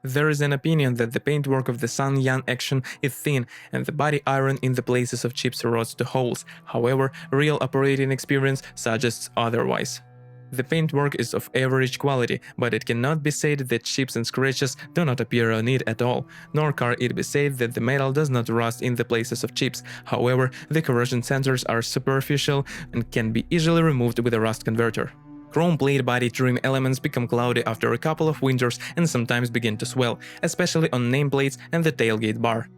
There is an opinion that the paintwork of the SsangYong Actyon is thin and the body iron in the places of chips rots to holes. However, real operating experience suggests otherwise. The paintwork is of average quality, but it cannot be said that chips and scratches do not appear on it at all, nor can it be said that the metal does not rust in the places of chips. However, the corrosion sensors are superficial and can be easily removed with a rust converter. Chrome plate body trim elements become cloudy after a couple of winters and sometimes begin to swell, especially on nameplates and the tailgate bar.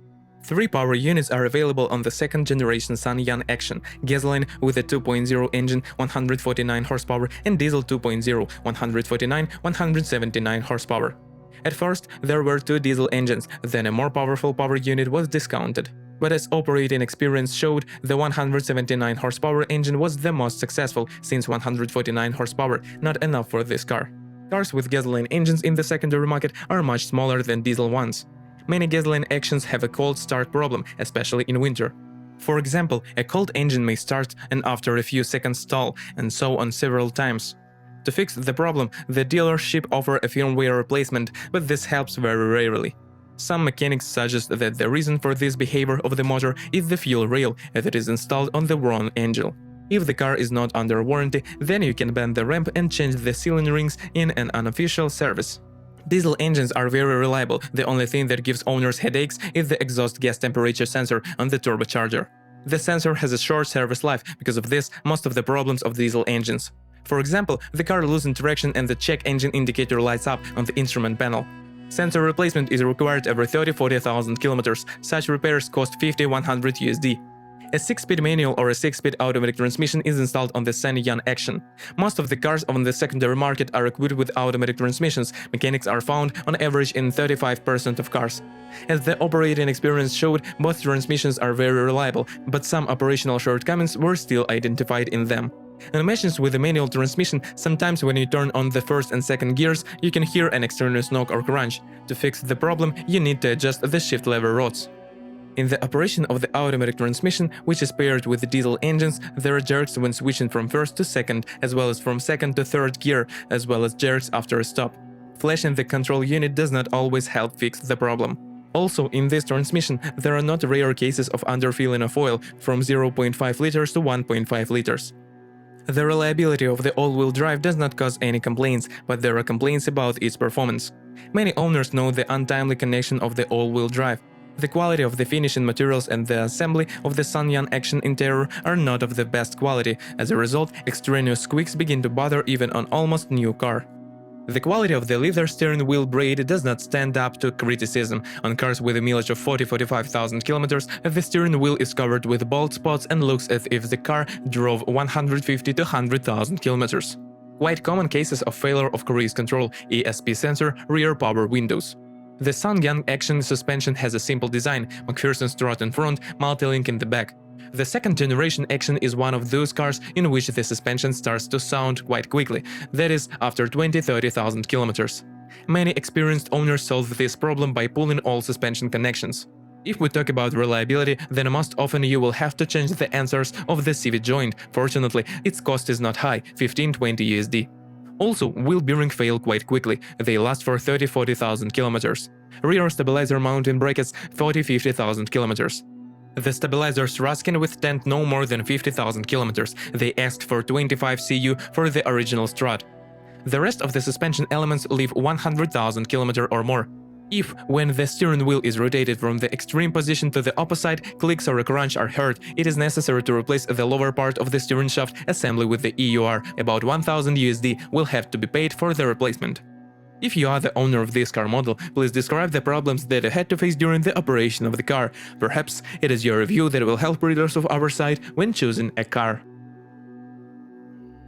3 power units are available on the second generation SsangYong Actyon: gasoline with a 2.0 engine 149 horsepower and diesel 2.0 179 horsepower. At first, there were 2 diesel engines, then a more powerful power unit was discounted. But as operating experience showed, the 179 horsepower engine was the most successful, since 149 horsepower not enough for this car. Cars with gasoline engines in the secondary market are much smaller than diesel ones. Many gasoline Actyons have a cold start problem, especially in winter. For example, a cold engine may start and after a few seconds stall, and so on several times. To fix the problem, the dealership offer a firmware replacement, but this helps very rarely. Some mechanics suggest that the reason for this behavior of the motor is the fuel rail, as it is installed on the wrong engine. If the car is not under warranty, then you can bend the ramp and change the sealing rings in an unofficial service. Diesel engines are very reliable. The only thing that gives owners headaches is the exhaust gas temperature sensor on the turbocharger. The sensor has a short service life, because of this most of the problems of diesel engines. For example, the car loses traction and the check engine indicator lights up on the instrument panel. Sensor replacement is required every 30–40,000 kilometers. Such repairs cost $50–100. A 6-speed manual or a 6-speed automatic transmission is installed on the SsangYong Actyon. Most of the cars on the secondary market are equipped with automatic transmissions. Mechanics are found on average in 35% of cars. As the operating experience showed, both transmissions are very reliable, but some operational shortcomings were still identified in them. On machines with a manual transmission, sometimes when you turn on the first and second gears, you can hear an extraneous knock or crunch. To fix the problem, you need to adjust the shift lever rods. In the operation of the automatic transmission, which is paired with the diesel engines, there are jerks when switching from first to second, as well as from second to third gear, as well as jerks after a stop. Flashing the control unit does not always help fix the problem. Also, in this transmission, there are not rare cases of underfilling of oil from 0.5 liters to 1.5 liters. The reliability of the all-wheel drive does not cause any complaints, but there are complaints about its performance. Many owners know the untimely connection of the all-wheel drive. The quality of the finishing materials and the assembly of the SsangYong Actyon interior are not of the best quality. As a result, extraneous squeaks begin to bother even on almost new car. The quality of the leather steering wheel braid does not stand up to criticism. On cars with a mileage of 40–45,000 kilometers, the steering wheel is covered with bald spots and looks as if the car drove 150–100,000 kilometers. Quite common cases of failure of cruise control, ESP sensor, rear power windows. The SsangYong Actyon suspension has a simple design: McPherson strut in front, multi-link in the back. The second generation Actyon is one of those cars in which the suspension starts to sound quite quickly, that is, after 20–30,000 kilometers. Many experienced owners solve this problem by pulling all suspension connections. If we talk about reliability, then most often you will have to change the answers of the CV joint. Fortunately, its cost is not high, $15–20. Also, wheel bearings fail quite quickly. They last for 30–40,000 kilometers. Rear stabilizer mounting brackets 40–50,000 kilometers. The stabilizers rust can withstand no more than 50,000 kilometers. They asked for 25 CU for the original strut. The rest of the suspension elements live 100,000 kilometers or more. If, when the steering wheel is rotated from the extreme position to the opposite, clicks or a crunch are heard, it is necessary to replace the lower part of the steering shaft assembly with the EUR. About $1,000 will have to be paid for the replacement. If you are the owner of this car model, please describe the problems that you had to face during the operation of the car. Perhaps it is your review that will help readers of our site when choosing a car.